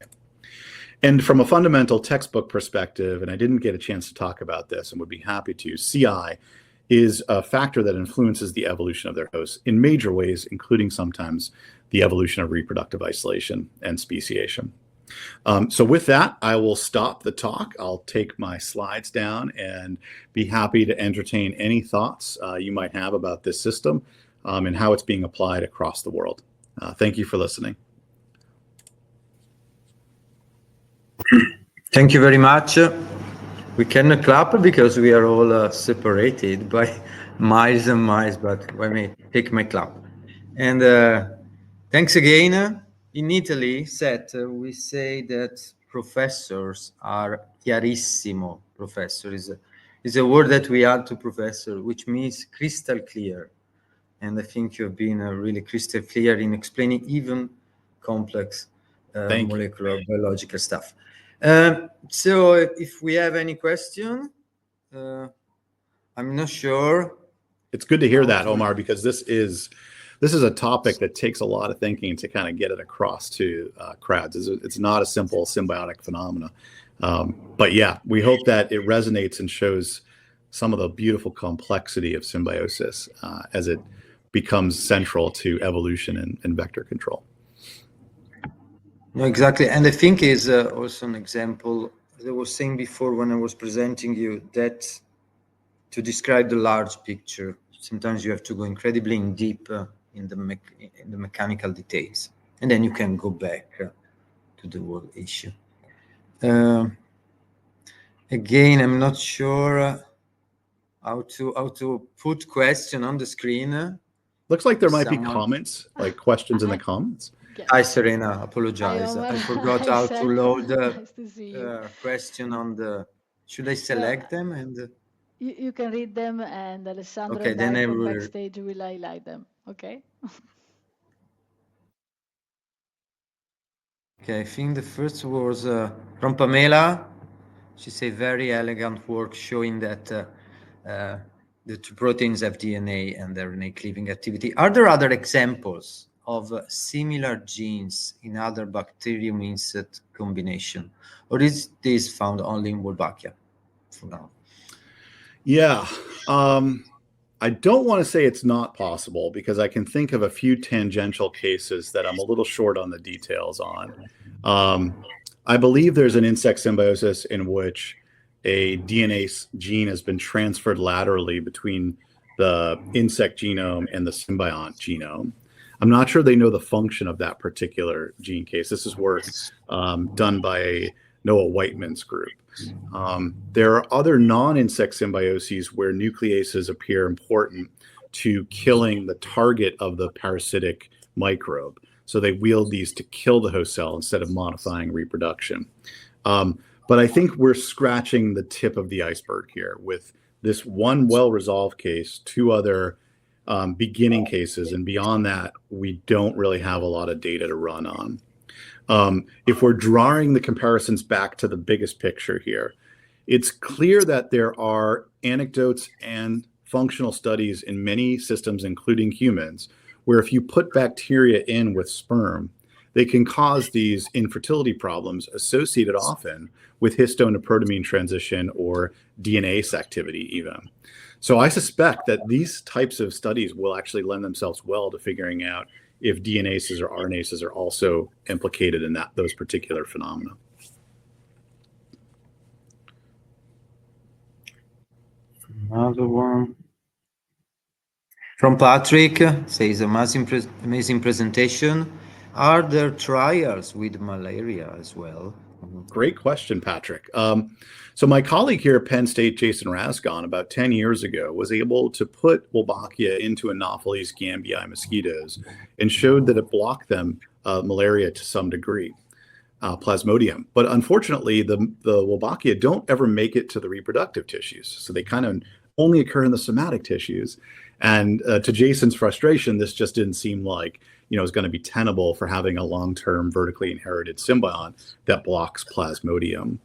And from a fundamental textbook perspective, and I didn't get a chance to talk about this and would be happy to, CI is a factor that influences the evolution of their hosts in major ways, including sometimes the evolution of reproductive isolation and speciation. So with that, I will stop the talk. I'll take my slides down and be happy to entertain any thoughts you might have about this system and how it's being applied across the world. Thank you for listening. Thank you very much. We cannot clap because we are all separated by miles and miles, but let me take my clap. And thanks again. In Italy, Seth, we say that professors are chiarissimo. Professor is a word that we add to professor, which means crystal clear. And I think you've been really crystal clear in explaining even complex molecular biological stuff. So if we have any question, I'm not sure. It's good to hear that, Omar, because this is a topic that takes a lot of thinking to kind of get it across to crowds. It's not a simple symbiotic phenomena. But yeah, we hope that it resonates and shows some of the beautiful complexity of symbiosis as it becomes central to evolution and vector control. No, exactly. And I think is also an example, as I was saying before when I was presenting you, that to describe the large picture, sometimes you have to go incredibly in deep in the mechanical details, and then you can go back to the whole issue. Again, I'm not sure how to put question on the screen. Looks like there might be comments, like questions in the comments. Hi, Serena. Apologize. I forgot how to load the question on the. Should I select them and? You can read them, and Alessandro okay, and I from backstage will highlight them. Okay. Okay, I think the first was from Pamela. She said very elegant work showing that the two proteins have DNA and RNA cleaving activity. Are there other examples of similar genes in other bacterium insect combination, or is this found only in Wolbachia for now? Yeah, I don't want to say it's not possible because I can think of a few tangential cases that I'm a little short on the details on. I believe there's an insect symbiosis in which a DNA gene has been transferred laterally between the insect genome and the symbiont genome. I'm not sure they know the function of that particular gene case. This is work done by Noah Whiteman's group. There are other non-insect symbioses where nucleases appear important to killing the target of the parasitic microbe. So they wield these to kill the host cell instead of modifying reproduction. But I think we're scratching the tip of the iceberg here with this one well-resolved case, two other beginning cases, and beyond that, we don't really have a lot of data to run on. If we're drawing the comparisons back to the biggest picture here, it's clear that there are anecdotes and functional studies in many systems, including humans, where if you put bacteria in with sperm, they can cause these infertility problems associated often with histone to protamine transition or DNase activity even. So I suspect that these types of studies will actually lend themselves well to figuring out if DNases or RNases are also implicated in those particular phenomena. Another one from Patrick says amazing presentation. Are there trials with malaria as well? Great question, Patrick. So my colleague here at Penn State, Jason Rasgon, about 10 years ago, was able to put Wolbachia into Anopheles gambiae mosquitoes and showed that it blocked them malaria to some degree, Plasmodium. But unfortunately, the Wolbachia don't ever make it to the reproductive tissues. So they kind of only occur in the somatic tissues. And to Jason's frustration, this just didn't seem like is going to be tenable for having a long-term vertically inherited symbiont that blocks Plasmodium.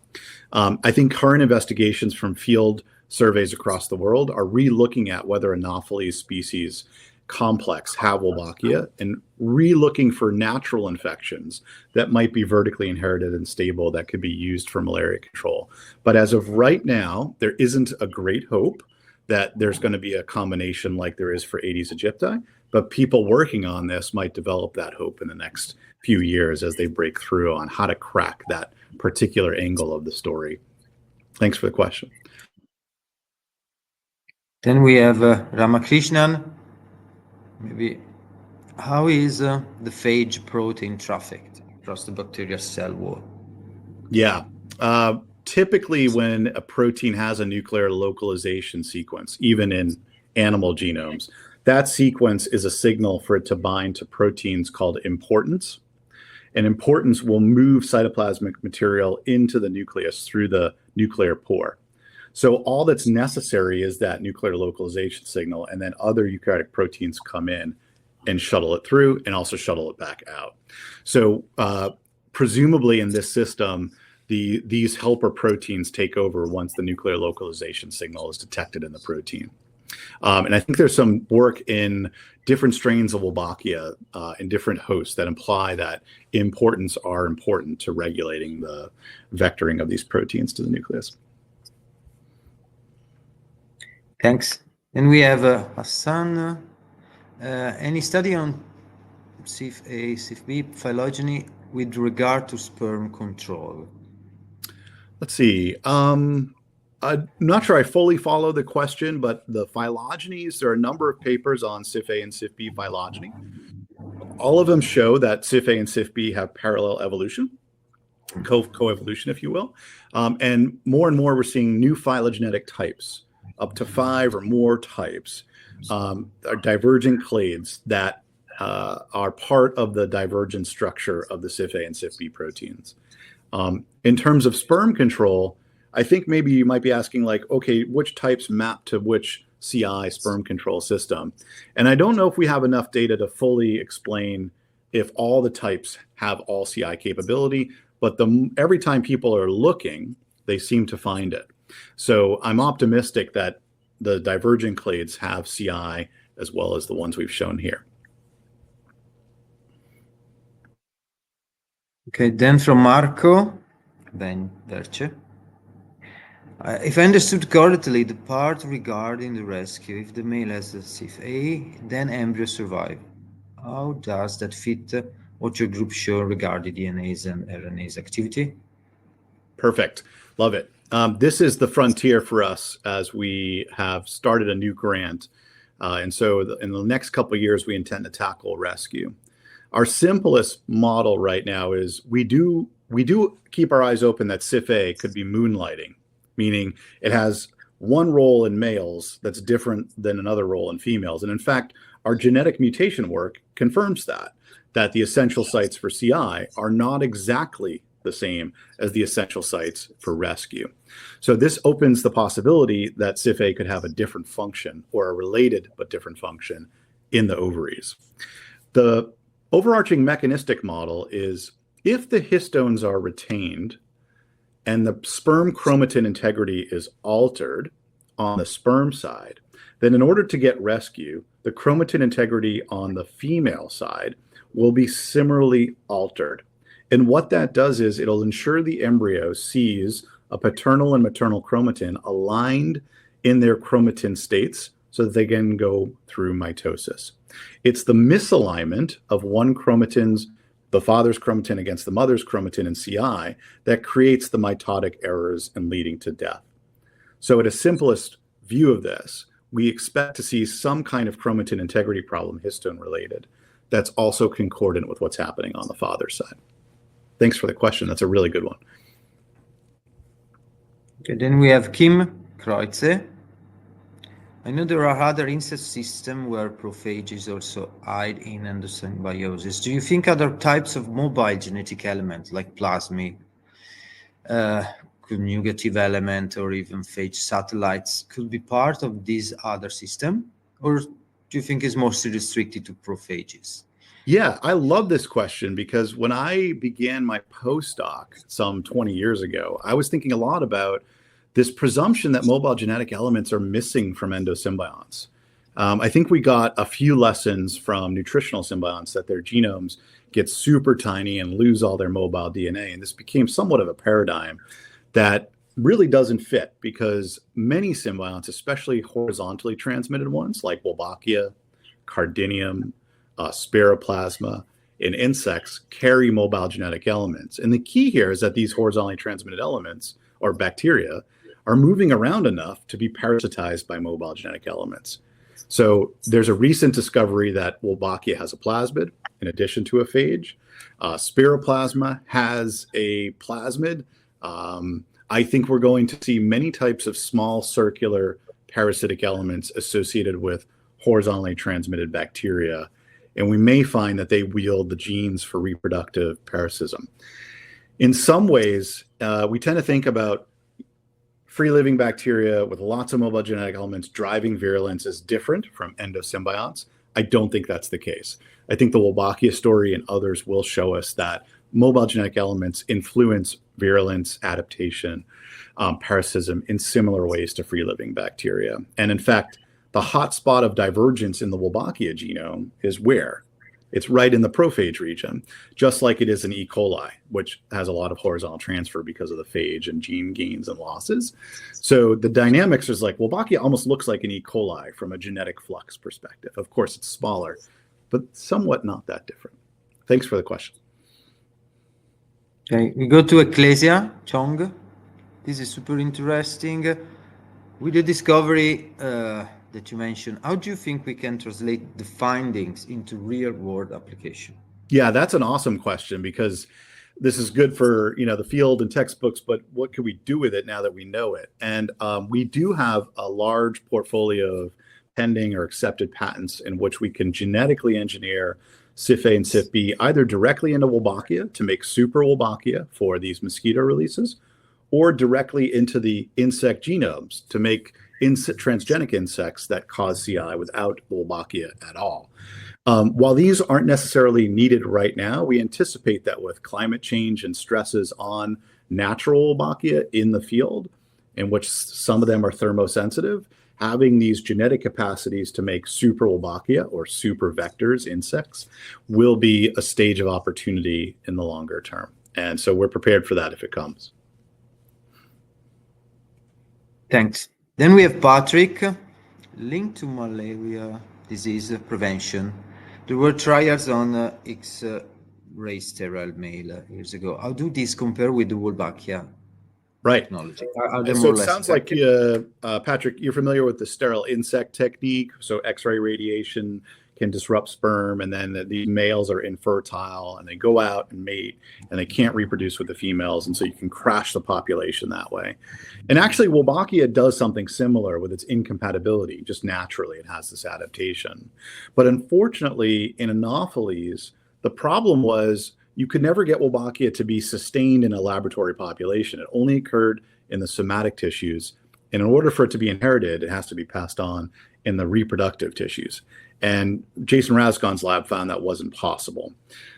I think current investigations from field surveys across the world are re-looking at whether Anopheles species complex have Wolbachia and re-looking for natural infections that might be vertically inherited and stable that could be used for malaria control. But as of right now, there isn't a great hope that there's going to be a combination like there is for Aedes aegypti, but people working on this might develop that hope in the next few years as they break through on how to crack that particular angle of the story. Thanks for the question. Then we have Ramakrishnan. Maybe how is the phage protein trafficked across the bacterial cell wall? Yeah. Typically, when a protein has a nuclear localization sequence, even in animal genomes, that sequence is a signal for it to bind to proteins called importance. And importance will move cytoplasmic material into the nucleus through the nuclear pore. So all that's necessary is that nuclear localization signal, and then other eukaryotic proteins come in and shuttle it through and also shuttle it back out. So presumably in this system, these helper proteins take over once the nuclear localization signal is detected in the protein. And I think there's some work in different strains of Wolbachia in different hosts that imply that importance are important to regulating the vectoring of these proteins to the nucleus. Thanks. And we have Hassan. Any study on CypA, CypB phylogeny with regard to sperm control? Let's see. I'm not sure I fully follow the question, but the phylogenies, there are a number of papers on CypA and CypB phylogeny. All of them show that CypA and CypB have parallel evolution, coevolution, if you will. And more we're seeing new phylogenetic types, up to 5 or more types, are divergent clades that are part of the divergent structure of the CypA and CypB proteins. In terms of sperm control, I think maybe you might be asking like, okay, which types map to which CI sperm control system? And I don't know if we have enough data to fully explain if all the types have all CI capability, but every time people are looking, they seem to find it. So I'm optimistic that the divergent clades have CI as well as the ones we've shown here. Okay, then from Marco Ben Verce. If I understood correctly, the part regarding the rescue, if the male has a CypA, then embryo survive. How does that fit what your group showed regarding DNA's and RNA's activity? Perfect. Love it. This is the frontier for us as we have started a new grant. And so in the next couple of years, we intend to tackle rescue. Our simplest model right now is we do keep our eyes open that CypA could be moonlighting, meaning it has one role in males that's different than another role in females. And in fact, our genetic mutation work confirms that the essential sites for CI are not exactly the same as the essential sites for rescue. So this opens the possibility that CypA could have a different function or a related but different function in the ovaries. The overarching mechanistic model is if the histones are retained and the sperm chromatin integrity is altered on the sperm side, then in order to get rescue, the chromatin integrity on the female side will be similarly altered. And what that does is it'll ensure the embryo sees a paternal and maternal chromatin aligned in their chromatin states so that they can go through mitosis. It's the misalignment of one chromatin's, the father's chromatin against the mother's chromatin in CI, that creates the mitotic errors and leading to death. So at a simplest view of this, we expect to see some kind of chromatin integrity problem, histone related, that's also concordant with what's happening on the father's side. Thanks for the question. That's a really good one. Okay, then we have Kim Kreutze. I know there are other insect systems where prophages also hide in endosymbiosis. Do you think other types of mobile genetic elements like plasmid, conjugative element, or even phage satellites could be part of this other system? Or do you think it's mostly restricted to prophages? Yeah, I love this question because when I began my postdoc some 20 years ago, I was thinking a lot about this presumption that mobile genetic elements are missing from endosymbionts. I think we got a few lessons from nutritional symbionts that their genomes get super tiny and lose all their mobile DNA. And this became somewhat of a paradigm that really doesn't fit because many symbionts, especially horizontally transmitted ones like Wolbachia, Cardinium, Spiroplasma, and insects carry mobile genetic elements. And the key here is that these horizontally transmitted elements or bacteria are moving around enough to be parasitized by mobile genetic elements. So there's a recent discovery that Wolbachia has a plasmid in addition to a phage. Spiroplasma has a plasmid. I think we're going to see many types of small circular parasitic elements associated with horizontally transmitted bacteria. And we may find that they wield the genes for reproductive parasitism. In some ways, we tend to think about free-living bacteria with lots of mobile genetic elements driving virulence as different from endosymbionts. I don't think that's the case. I think the Wolbachia story and others will show us that mobile genetic elements influence virulence, adaptation, parasitism in similar ways to free-living bacteria. And in fact, the hotspot of divergence in the Wolbachia genome is where? It's right in the prophage region, just like it is in E. coli, which has a lot of horizontal transfer because of the phage and gene gains and losses. So the dynamics is like Wolbachia almost looks like an E. coli from a genetic flux perspective. Of course, it's smaller, but somewhat not that different. Thanks for the question. Okay, we go to Ecclesia Chong. This is super interesting. With the discovery that you mentioned, how do you think we can translate the findings into real-world application? Yeah, that's an awesome question because this is good for the field and textbooks, but what can we do with it now that we know it? And we do have a large portfolio of pending or accepted patents in which we can genetically engineer CIF-A and CIF-B either directly into Wolbachia to make super Wolbachia for these mosquito releases, or directly into the insect genomes to make transgenic insects that cause CI without Wolbachia at all. While these aren't necessarily needed right now, we anticipate that with climate change and stresses on natural Wolbachia in the field, in which some of them are thermosensitive, having these genetic capacities to make super Wolbachia or super vectors insects will be a stage of opportunity in the longer term. And so we're prepared for that if it comes. Thanks. Then we have Patrick, linked to malaria disease prevention. There were trials on X-ray sterile male years ago. How do these compare with the Wolbachia technology? Are they so more or it less sounds like, Patrick, you're familiar with the sterile insect technique. So X-ray radiation can disrupt sperm, and then these males are infertile, and they go out and mate, and they can't reproduce with the females, and so you can crash the population that way. And actually, Wolbachia does something similar with its incompatibility. Just naturally, it has this adaptation. But unfortunately, in Anopheles, the problem was you could never get Wolbachia to be sustained in a laboratory population. It only occurred in the somatic tissues. And in order for it to be inherited, it has to be passed on in the reproductive tissues. And Jason Rasgon's lab found that wasn't possible.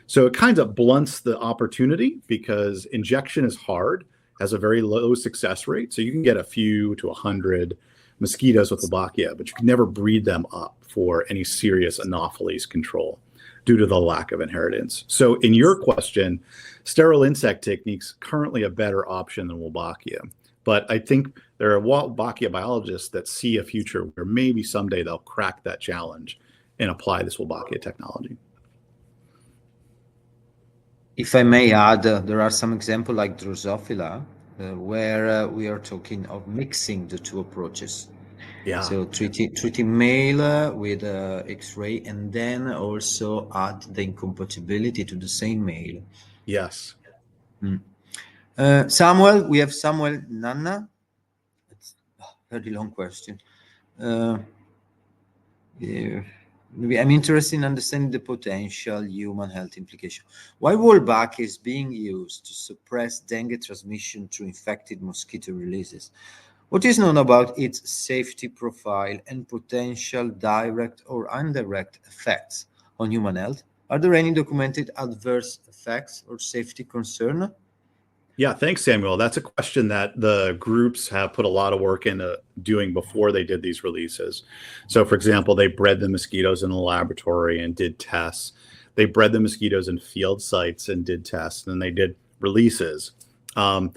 So it kind of blunts the opportunity because injection is hard, has a very low success rate. So you can get a few to 100 mosquitoes with Wolbachia, but you can never breed them up for any serious Anopheles control due to the lack of inheritance. So in your question, sterile insect techniques currently a better option than Wolbachia. But I think there are Wolbachia biologists that see a future where maybe someday they'll crack that challenge and apply this Wolbachia technology. If I may add, there are some examples like Drosophila, where we are talking of mixing the two approaches. Yeah. So treating male with X-ray, and then also add the incompatibility to the same male. Yes. Samuel, we have Samuel Nanna. very long question. Yeah. Maybe I'm interested in understanding the potential human health implication. Why Wolbachia is being used to suppress dengue transmission through infected mosquito releases? What is known about its safety profile and potential direct or indirect effects on human health? Are there any documented adverse effects or safety concern? Yeah, thanks, Samuel. That's a question that the groups have put a lot of work into doing before they did these releases. So, for example, they bred the mosquitoes in the laboratory and did tests. They bred the mosquitoes in field sites and did tests, and they did releases. In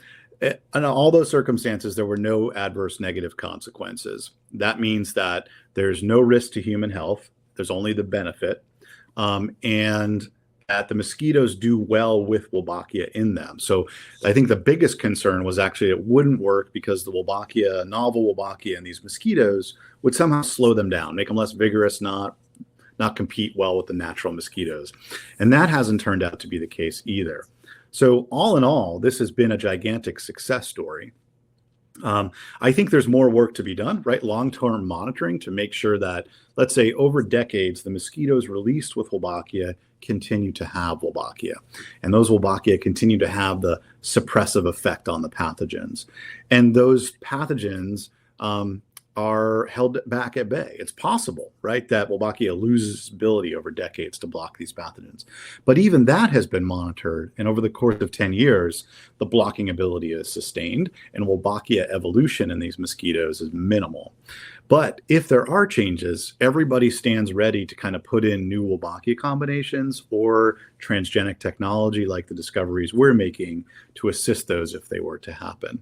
all those circumstances, there were no adverse negative consequences. That means that there's no risk to human health. There's only the benefit. And that the mosquitoes do well with Wolbachia in them. So I think the biggest concern was actually it wouldn't work because the Wolbachia, novel Wolbachia in these mosquitoes would somehow slow them down, make them less vigorous, not compete well with the natural mosquitoes. And that hasn't turned out to be the case either. So all in all, this has been a gigantic success story. I think there's more work to be done, right? Long-term monitoring to make sure that, let's say, over decades, the mosquitoes released with Wolbachia continue to have Wolbachia. And those Wolbachia continue to have the suppressive effect on the pathogens. And those pathogens are held back at bay. It's possible, right, that Wolbachia loses its ability over decades to block these pathogens. But even that has been monitored, and over the course of 10 years, the blocking ability is sustained, and Wolbachia evolution in these mosquitoes is minimal. But if there are changes, everybody stands ready to kind of put in new Wolbachia combinations or transgenic technology like the discoveries we're making to assist those if they were to happen.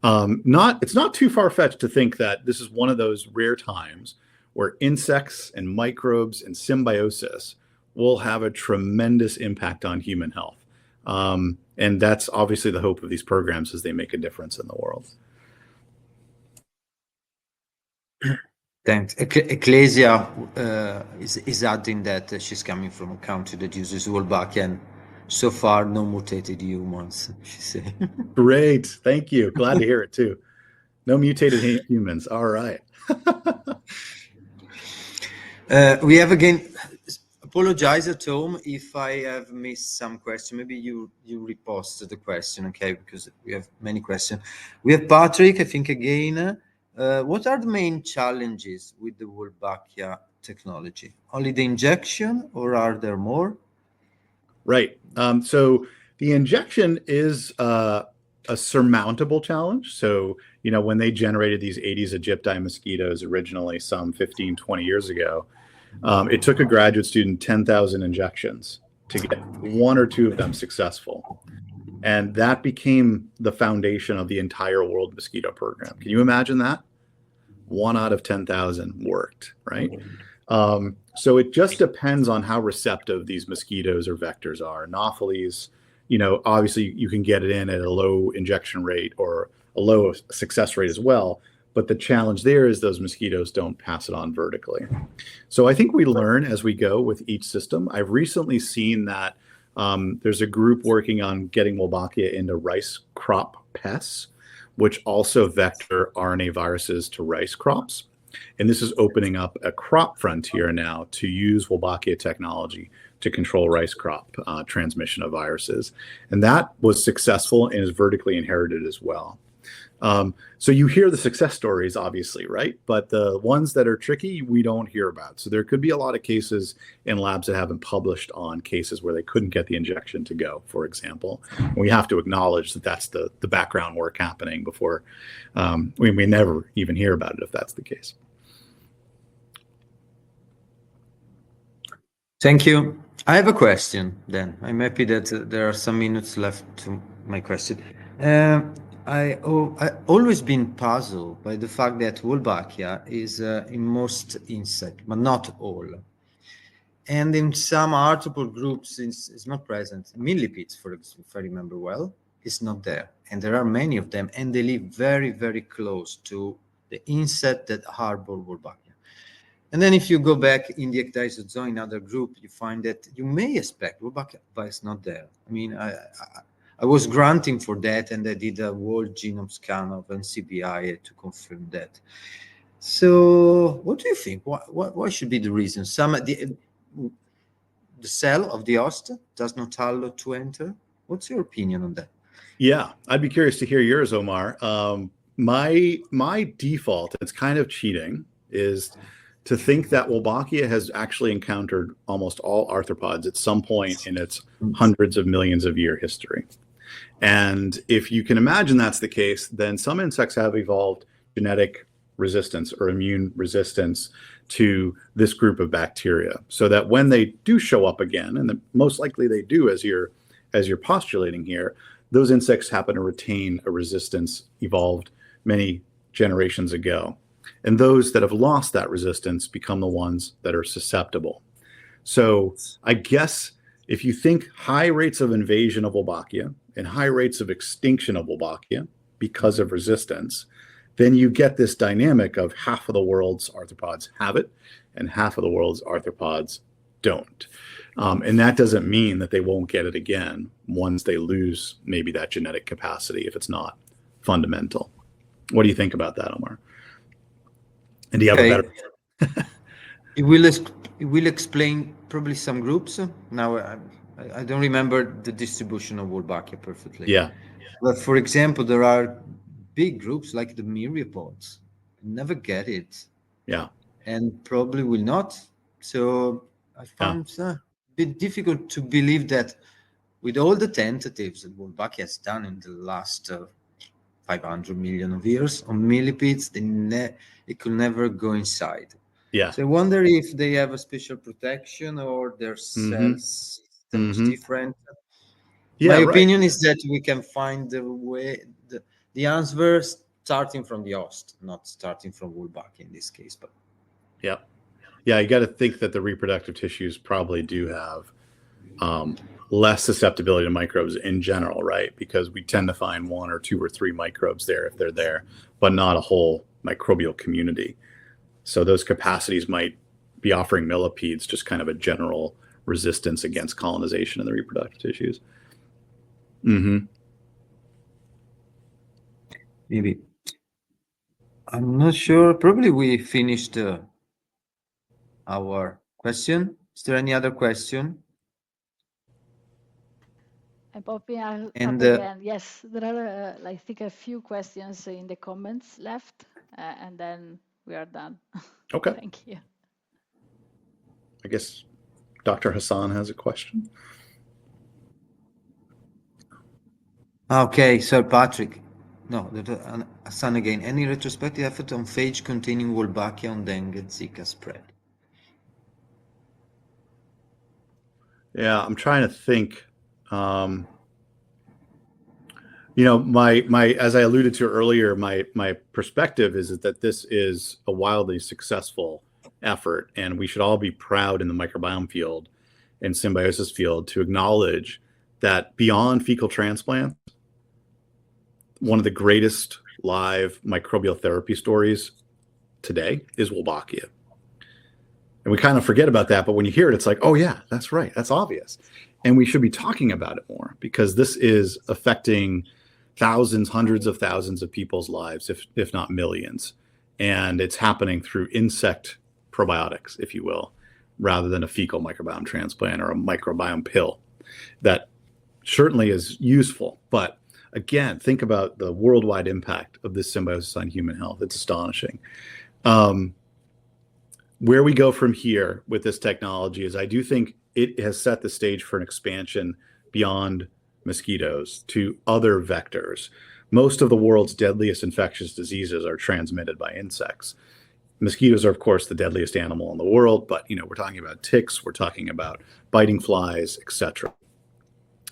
It's not too far-fetched to think that this is one of those rare times where insects and microbes and symbiosis will have a tremendous impact on human health. And that's obviously the hope of these programs as they make a difference in the world. Thanks. Ecclesia is adding that she's coming from a country that uses Wolbachia, and so far no mutated humans, she said. Great. Thank you. Glad to hear it too. No mutated humans. All right. We have again, apologize at home if I have missed some question. Maybe you repost the question, okay, because we have many questions. We have Patrick, I think, again. What are the main challenges with the Wolbachia technology? Only the injection, or are there more? Right. So the injection is a surmountable challenge. So, you know, when they generated these Aedes aegypti mosquitoes originally some 15, 20 years ago, it took a graduate student 10,000 injections to get one or two of them successful. And that became the foundation of the entire world mosquito program. Can you imagine that? 1 out of 10,000 worked, right? So it just depends on how receptive these mosquitoes or vectors are. Anopheles, you know, obviously you can get it in at a low injection rate or a low success rate as well. But the challenge there is those mosquitoes don't pass it on vertically. So I think we learn as we go with each system. I've recently seen that there's a group working on getting Wolbachia into rice crop pests, which also vector RNA viruses to rice crops. And this is opening up a crop frontier now to use Wolbachia technology to control rice crop transmission of viruses. And that was successful and is vertically inherited as well. So you hear the success stories, obviously, right? But the ones that are tricky, we don't hear about. So there could be a lot of cases in labs that haven't published on cases where they couldn't get the injection to go, for example. And we have to acknowledge that that's the background work happening before we may never even hear about it if that's the case. Thank you. I have a question then. I'm happy that there are some minutes left to my question. I've always been puzzled by the fact that Wolbachia is in most insects, but not all. And in some article groups, it's not present. Millipedes, for example, if I remember well, is not there. And there are many of them, and they live very, very close to the insect that harbor Wolbachia. And then if you go back in the ecdysozoa in other group, you find that you may expect Wolbachia, but it's not there. I mean, I was granting for that, and I did a whole genome scan of NCBI to confirm that. So, what do you think? What should be the reason? The cell of the host does not allow to enter. What's your opinion on that? Yeah, I'd be curious to hear yours, Omar. My default, it's kind of cheating, is to think that Wolbachia has actually encountered almost all arthropods at some point in its hundreds of millions of year history. And if you can imagine that's the case, then some insects have evolved genetic resistance or immune resistance to this group of bacteria, so that when they do show up again, and most likely they do, as you're postulating here, those insects happen to retain a resistance evolved many generations ago. And those that have lost that resistance become the ones that are susceptible. So I guess if you think high rates of invasion of Wolbachia and high rates of extinction of Wolbachia because of resistance, then you get this dynamic of half of the world's arthropods have it and half of the world's arthropods don't. And that doesn't mean that they won't get it again once they lose maybe that genetic capacity if it's not fundamental. What do you think about that, Omar? And do you have a better? It will explain probably some groups. Now, I don't remember the distribution of Wolbachia perfectly. Yeah. But for example, there are big groups like the myriapods. Never get it. Yeah. And probably will not. So I found it a bit difficult to believe that with all the tentatives that Wolbachia has done in the last 500 million of years on millipedes, it could never go inside. Yeah. So I wonder if they have a special protection or their cell system is different. Yeah, my opinion is that we can find the way, the answer starting from the host, not starting from Wolbachia in this case. But yeah, you got to think that the reproductive tissues probably do have less susceptibility to microbes in general, right? Because we tend to find 1 or 2 or 3 microbes there if they're there, but not a whole microbial community. So those capacities might be offering millipedes just kind of a general resistance against colonization in the reproductive tissues. Maybe. I'm not sure. Probably we finished our question. Is there any other question? I'm popping up again. Yes, there are, I think, a few questions in the comments left, and then we are done. Okay. Thank you. I guess Dr. Hassan has a question. Okay, Sir Patrick. No, Hassan again. Any retrospective effort on phage containing Wolbachia on dengue Zika spread? Yeah, I'm trying to think. You know, my as I alluded to earlier, my perspective is that this is a wildly successful effort, and we should all be proud in the microbiome field and symbiosis field to acknowledge that beyond fecal transplant, one of the greatest live microbial therapy stories today is Wolbachia. And we kind of forget about that, but when you hear it, it's like, oh yeah, that's right, that's obvious. And we should be talking about it more because this is affecting thousands, hundreds of thousands of people's lives, if not millions. And it's happening through insect probiotics, if you will, rather than a fecal microbiome transplant or a microbiome pill. That certainly is useful, but again, think about the worldwide impact of this symbiosis on human health. It's astonishing. Where we go from here with this technology is I do think it has set the stage for an expansion beyond mosquitoes to other vectors. Most of the world's deadliest infectious diseases are transmitted by insects. Mosquitoes are, of course, the deadliest animal in the world, but we're talking about ticks, we're talking about biting flies, etc.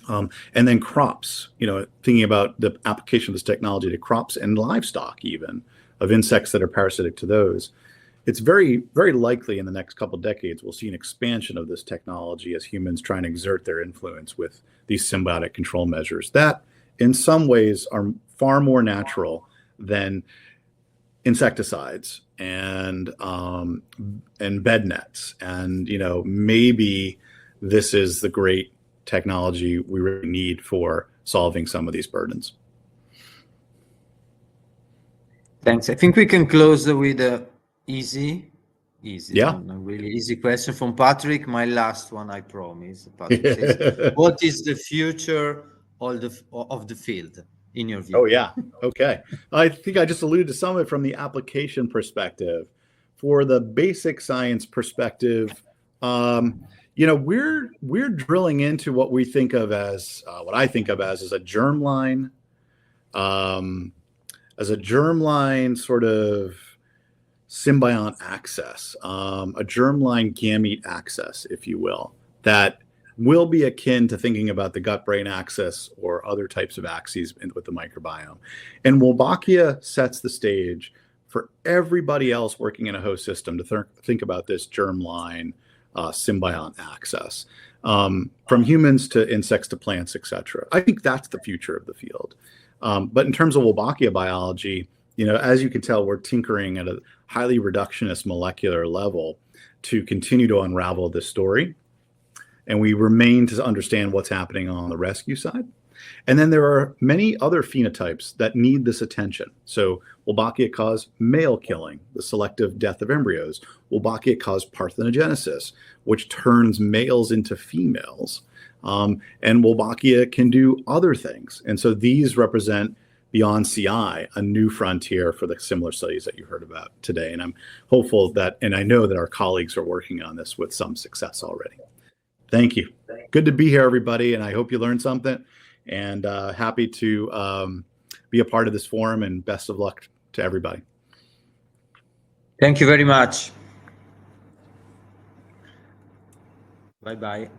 And then crops, thinking about the application of this technology to crops and livestock, even of insects that are parasitic to those. It's very, very likely in the next couple of decades, we'll see an expansion of this technology as humans try and exert their influence with these symbiotic control measures that in some ways are far more natural than insecticides and bed nets. And, maybe this is the great technology we really need for solving some of these burdens. Thanks. I think we can close with a easy, Yeah, really easy question from Patrick. My last one, I promise. Patrick says, "What is the future of the field in your view?" Oh yeah. Okay. I think I just alluded to some of it from the application perspective. For the basic science perspective, we're drilling into what we think of as what I think of as a germline, sort of symbiont access, a germline gamete access, if you will, that will be akin to thinking about the gut-brain axis or other types of axes with the microbiome. And Wolbachia sets the stage for everybody else working in a host system to think about this germline symbiont access, from humans to insects to plants, etc. I think that's the future of the field. But in terms of Wolbachia biology, as you can tell, we're tinkering at a highly reductionist molecular level to continue to unravel this story. And we remain to understand what's happening on the rescue side. And then there are many other phenotypes that need this attention. So Wolbachia cause male killing, the selective death of embryos. Wolbachia cause parthenogenesis, which turns males into females. And Wolbachia can do other things. And so these represent, beyond CI, a new frontier for the similar studies that you heard about today. And I'm hopeful that, and I know that our colleagues are working on this with some success already. Thank you. Good to be here, everybody. And I hope you learned something, and happy to be a part of this forum, and best of luck to everybody. Thank you very much. Bye-bye.